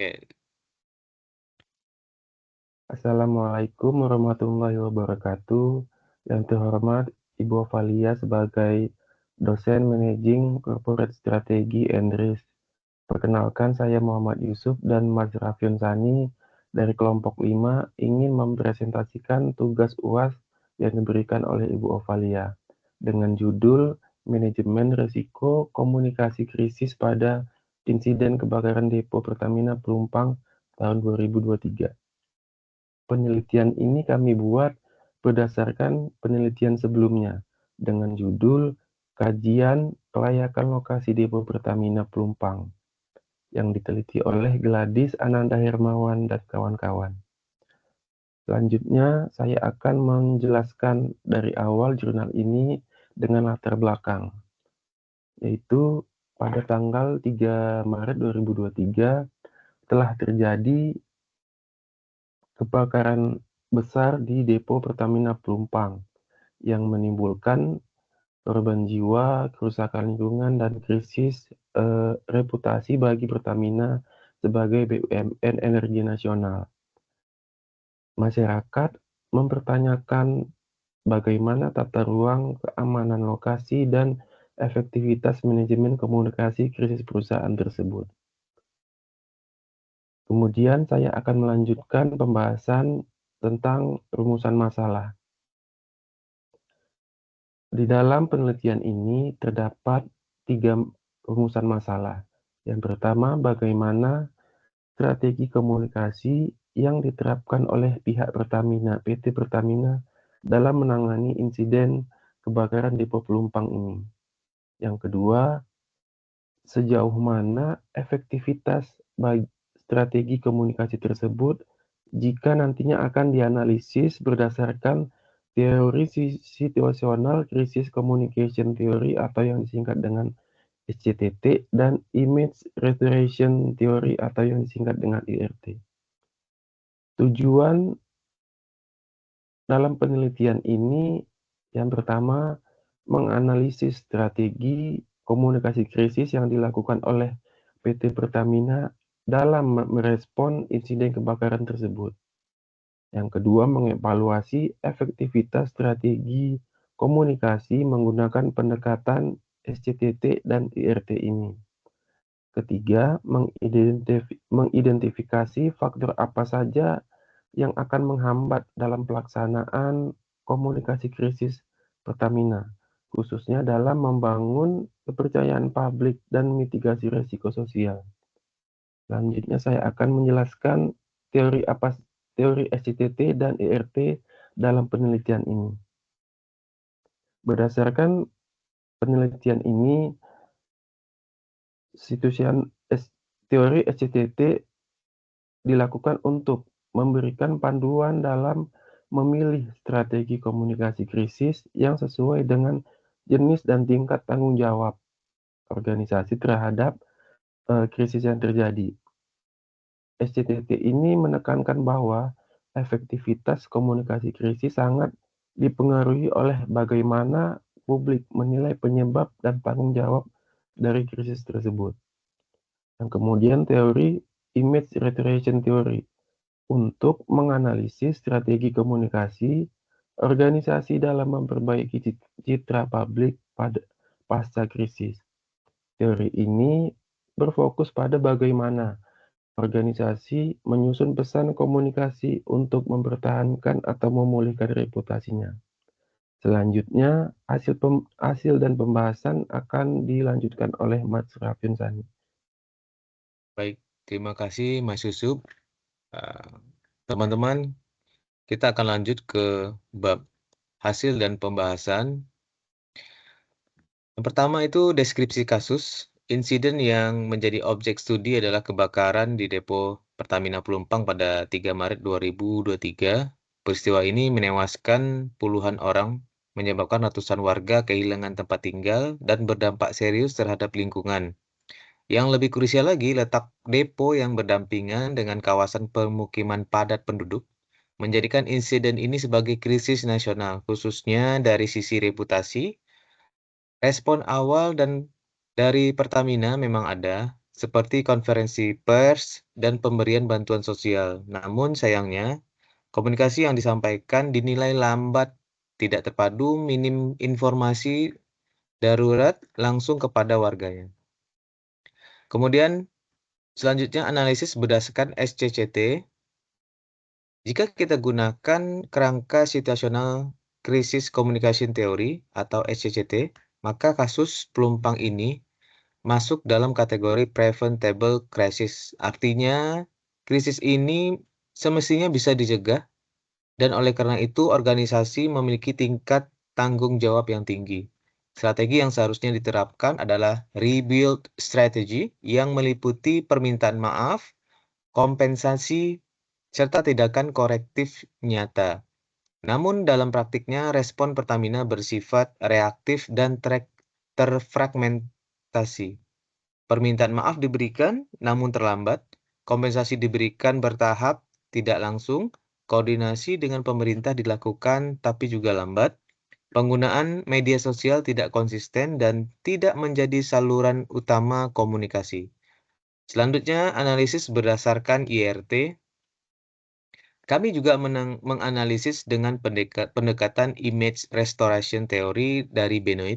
Oke. Assalamualaikum warahmatullahi wabarakatuh. Yang terhormat Ibu Ovalia sebagai dosen Managing Corporate Strategy and Risk. Perkenalkan, saya Muhammad Yusuf dan Mas Raffiun Sani dari kelompok 5 ingin mempresentasikan tugas UAS yang diberikan oleh Ibu Ovalia dengan judul Manajemen Risiko Komunikasi Krisis pada Insiden Kebakaran Depo Pertamina Pelumpang tahun 2023. Penelitian ini kami buat berdasarkan penelitian sebelumnya dengan judul Kajian Kelayakan Lokasi Depo Pertamina Pelumpang yang diteliti oleh Gladys Ananda Hermawan dan kawan-kawan. Selanjutnya, saya akan menjelaskan dari awal jurnal ini dengan latar belakang, yaitu pada tanggal 3 Maret 2023 telah terjadi kebakaran besar di Depo Pertamina Pelumpang yang menimbulkan korban jiwa, kerusakan lingkungan, dan krisis reputasi bagi Pertamina sebagai BUMN energi nasional. Masyarakat mempertanyakan bagaimana tata ruang, keamanan lokasi, dan efektivitas manajemen komunikasi krisis perusahaan tersebut. Kemudian saya akan melanjutkan pembahasan tentang rumusan masalah. Di dalam penelitian ini terdapat 3 rumusan masalah. Yang pertama, bagaimana strategi komunikasi yang diterapkan oleh pihak Pertamina, PT Pertamina dalam menangani insiden kebakaran Depo Pelumpang ini. Yang kedua, sejauh mana efektivitas strategi komunikasi tersebut jika nantinya akan dianalisis berdasarkan teori situasional crisis communication theory atau yang disingkat dengan SCTT dan image restoration theory atau yang disingkat dengan IRT. Tujuan dalam penelitian ini yang pertama menganalisis strategi komunikasi krisis yang dilakukan oleh PT Pertamina dalam merespon insiden kebakaran tersebut. Yang kedua, mengevaluasi efektivitas strategi komunikasi menggunakan pendekatan SCTT dan IRT ini. Ketiga, mengidentifikasi faktor apa saja yang akan menghambat dalam pelaksanaan komunikasi krisis Pertamina, khususnya dalam membangun kepercayaan publik dan mitigasi risiko sosial. Selanjutnya saya akan menjelaskan teori SCTT dan IRT dalam penelitian ini. Berdasarkan penelitian ini, teori SCTT dilakukan untuk memberikan panduan dalam memilih strategi komunikasi krisis yang sesuai dengan jenis dan tingkat tanggung jawab organisasi terhadap krisis yang terjadi. SCTT ini menekankan bahwa efektivitas komunikasi krisis sangat dipengaruhi oleh bagaimana publik menilai penyebab dan tanggung jawab dari krisis tersebut. Dan kemudian teori image restoration theory untuk menganalisis strategi komunikasi organisasi dalam memperbaiki citra publik pada pasca krisis. Teori ini berfokus pada bagaimana organisasi menyusun pesan komunikasi untuk mempertahankan atau memulihkan reputasinya. Selanjutnya, hasil dan pembahasan akan dilanjutkan oleh Mas Raffiun Sani. Baik, terima kasih Mas Yusuf. Teman-teman, kita akan lanjut ke bab hasil dan pembahasan. Yang pertama itu deskripsi kasus. Insiden yang menjadi objek studi adalah kebakaran di Depo Pertamina Pelumpang pada 3 Maret 2023. Peristiwa ini menewaskan puluhan orang, menyebabkan ratusan warga kehilangan tempat tinggal, dan berdampak serius terhadap lingkungan. Yang lebih krusial lagi, letak depo yang berdampingan dengan kawasan pemukiman padat penduduk menjadikan insiden ini sebagai krisis nasional, khususnya dari sisi reputasi. Respon awal dan dari Pertamina memang ada, seperti konferensi pers dan pemberian bantuan sosial. Namun sayangnya, komunikasi yang disampaikan dinilai lambat, tidak terpadu, minim informasi darurat langsung kepada warganya. Kemudian selanjutnya analisis berdasarkan SCCT. Jika kita gunakan kerangka situasional Crisis Communication Theory atau SCCT, maka kasus pelumpang ini masuk dalam kategori preventable crisis. Artinya, krisis ini semestinya bisa dicegah dan oleh karena itu organisasi memiliki tingkat tanggung jawab yang tinggi. Strategi yang seharusnya diterapkan adalah rebuild strategy yang meliputi permintaan maaf, kompensasi, serta tindakan korektif nyata. Namun dalam praktiknya respon Pertamina bersifat reaktif dan terfragmentasi. Permintaan maaf diberikan namun terlambat, kompensasi diberikan bertahap, tidak langsung, koordinasi dengan pemerintah dilakukan tapi juga lambat, penggunaan media sosial tidak konsisten dan tidak menjadi saluran utama komunikasi. Selanjutnya, analisis berdasarkan IRT. Kami juga menganalisis dengan pendekatan Image Restoration Theory dari Benoit.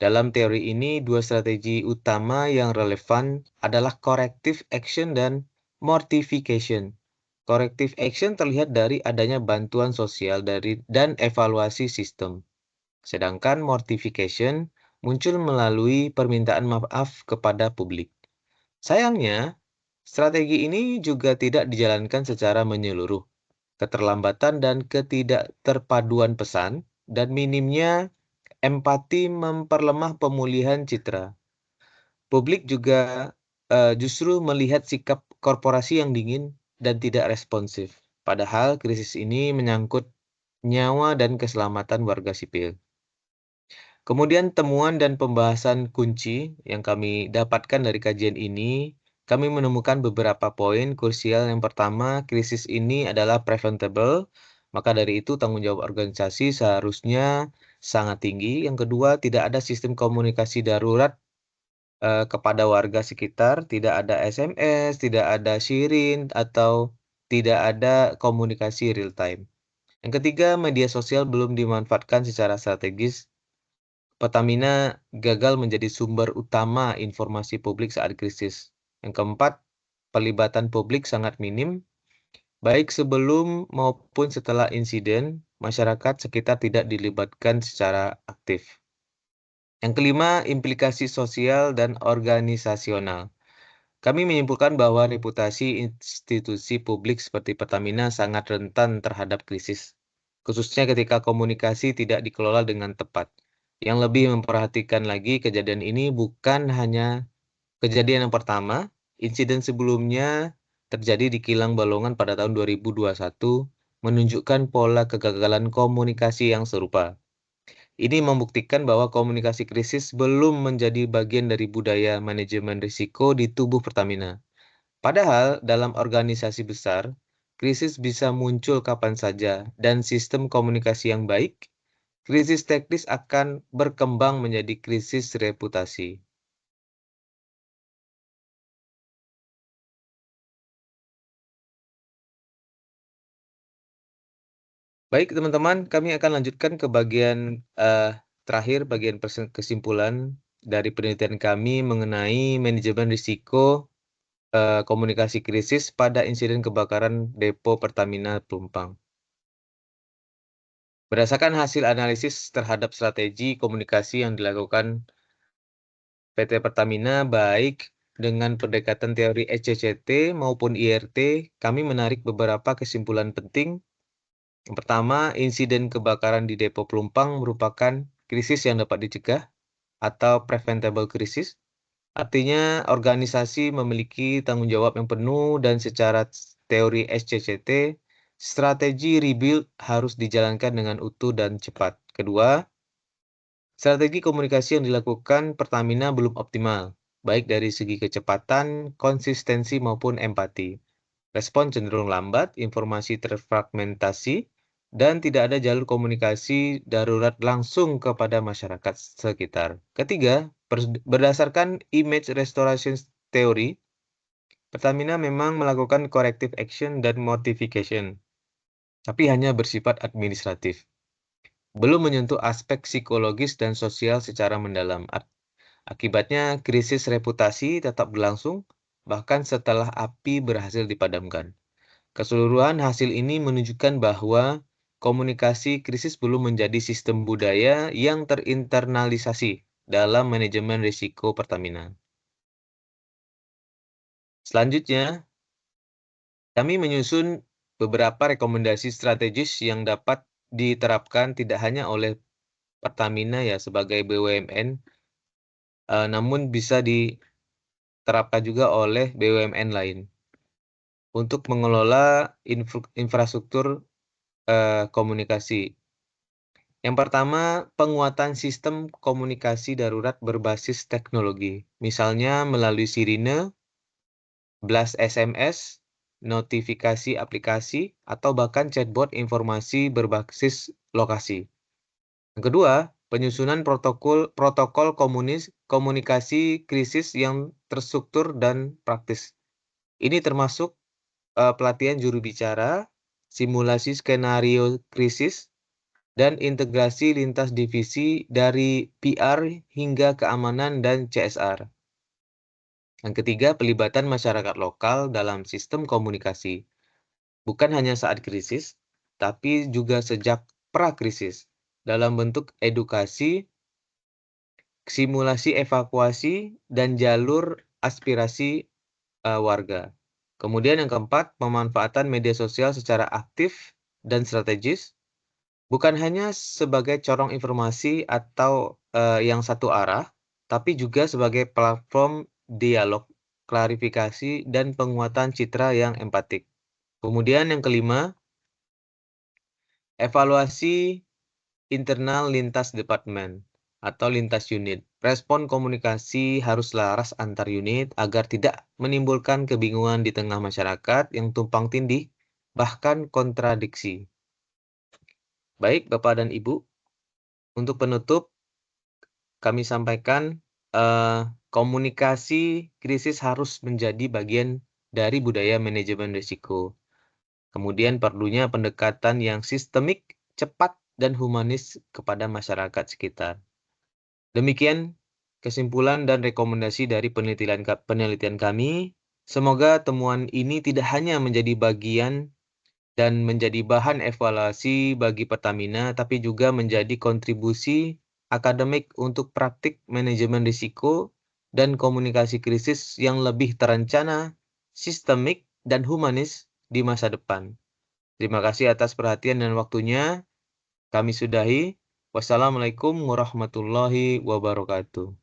Dalam teori ini, dua strategi utama yang relevan adalah corrective action dan mortification. Corrective action terlihat dari adanya bantuan sosial dan evaluasi sistem. Sedangkan mortification muncul melalui permintaan maaf kepada publik. Sayangnya, strategi ini juga tidak dijalankan secara menyeluruh. Keterlambatan dan ketidakterpaduan pesan dan minimnya empati memperlemah pemulihan citra. Publik juga justru melihat sikap korporasi yang dingin dan tidak responsif. Padahal krisis ini menyangkut nyawa dan keselamatan warga sipil. Kemudian temuan dan pembahasan kunci yang kami dapatkan dari kajian ini, kami menemukan beberapa poin krusial. Yang pertama, krisis ini adalah preventable, maka dari itu tanggung jawab organisasi seharusnya sangat tinggi. Yang kedua, tidak ada sistem komunikasi darurat kepada warga sekitar, tidak ada SMS, tidak ada shirin, atau tidak ada komunikasi real time. Yang ketiga, media sosial belum dimanfaatkan secara strategis. Pertamina gagal menjadi sumber utama informasi publik saat krisis. Yang keempat, pelibatan publik sangat minim, baik sebelum maupun setelah insiden, masyarakat sekitar tidak dilibatkan secara aktif. Yang kelima, implikasi sosial dan organisasional. Kami menyimpulkan bahwa reputasi institusi publik seperti Pertamina sangat rentan terhadap krisis, khususnya ketika komunikasi tidak dikelola dengan tepat. Yang lebih memperhatikan lagi, kejadian ini bukan hanya kejadian yang pertama. Insiden sebelumnya terjadi di Kilang Balongan pada tahun 2021, menunjukkan pola kegagalan komunikasi yang serupa. Ini membuktikan bahwa komunikasi krisis belum menjadi bagian dari budaya manajemen risiko di tubuh Pertamina. Padahal dalam organisasi besar, krisis bisa muncul kapan saja dan sistem komunikasi yang baik, krisis teknis akan berkembang menjadi krisis reputasi. Baik teman-teman, kami akan lanjutkan ke bagian terakhir, bagian kesimpulan dari penelitian kami mengenai manajemen risiko komunikasi krisis pada insiden kebakaran depo Pertamina Pelumpang. Berdasarkan hasil analisis terhadap strategi komunikasi yang dilakukan PT Pertamina baik dengan pendekatan teori SCCT maupun IRT, kami menarik beberapa kesimpulan penting. Yang pertama, insiden kebakaran di depo Pelumpang merupakan krisis yang dapat dicegah atau preventable krisis. Artinya, organisasi memiliki tanggung jawab yang penuh dan secara teori SCCT, strategi rebuild harus dijalankan dengan utuh dan cepat. Kedua, strategi komunikasi yang dilakukan Pertamina belum optimal, baik dari segi kecepatan, konsistensi, maupun empati. Respon cenderung lambat, informasi terfragmentasi, dan tidak ada jalur komunikasi darurat langsung kepada masyarakat sekitar. Ketiga, berdasarkan Image Restoration teori, Pertamina memang melakukan corrective action dan mortification, tapi hanya bersifat administratif. Belum menyentuh aspek psikologis dan sosial secara mendalam. Akibatnya, krisis reputasi tetap berlangsung, bahkan setelah api berhasil dipadamkan. Keseluruhan hasil ini menunjukkan bahwa komunikasi krisis belum menjadi sistem budaya yang terinternalisasi dalam manajemen risiko Pertamina. Selanjutnya, kami menyusun beberapa rekomendasi strategis yang dapat diterapkan tidak hanya oleh Pertamina ya sebagai BUMN, namun bisa diterapkan juga oleh BUMN lain untuk mengelola infrastruktur komunikasi. Yang pertama, penguatan sistem komunikasi darurat berbasis teknologi, misalnya melalui sirine, blast SMS, notifikasi aplikasi, atau bahkan chatbot informasi berbasis lokasi. Yang kedua, penyusunan protokol komunikasi krisis yang terstruktur dan praktis. Ini termasuk pelatihan juru bicara, simulasi skenario krisis, dan integrasi lintas divisi dari PR hingga keamanan dan CSR. Yang ketiga, pelibatan masyarakat lokal dalam sistem komunikasi. Bukan hanya saat krisis, tapi juga sejak pra-krisis, dalam bentuk edukasi, simulasi evakuasi, dan jalur aspirasi warga. Kemudian yang keempat, pemanfaatan media sosial secara aktif dan strategis, bukan hanya sebagai corong informasi atau yang satu arah, tapi juga sebagai platform dialog, klarifikasi, dan penguatan citra yang empatik. Kemudian yang kelima, evaluasi internal lintas departemen atau lintas unit. Respon komunikasi harus selaras antar unit agar tidak menimbulkan kebingungan di tengah masyarakat yang tumpang tindih, bahkan kontradiksi. Baik, Bapak dan Ibu, untuk penutup, kami sampaikan komunikasi krisis harus menjadi bagian dari budaya manajemen risiko. Kemudian perlunya pendekatan yang sistemik, cepat, dan humanis kepada masyarakat sekitar. Demikian kesimpulan dan rekomendasi dari penelitian kami. Semoga temuan ini tidak hanya menjadi bagian dan menjadi bahan evaluasi bagi Pertamina, tapi juga menjadi kontribusi akademik untuk praktik manajemen risiko dan komunikasi krisis yang lebih terencana, sistemik, dan humanis di masa depan. Terima kasih atas perhatian dan waktunya. Kami sudahi. Wassalamualaikum warahmatullahi wabarakatuh.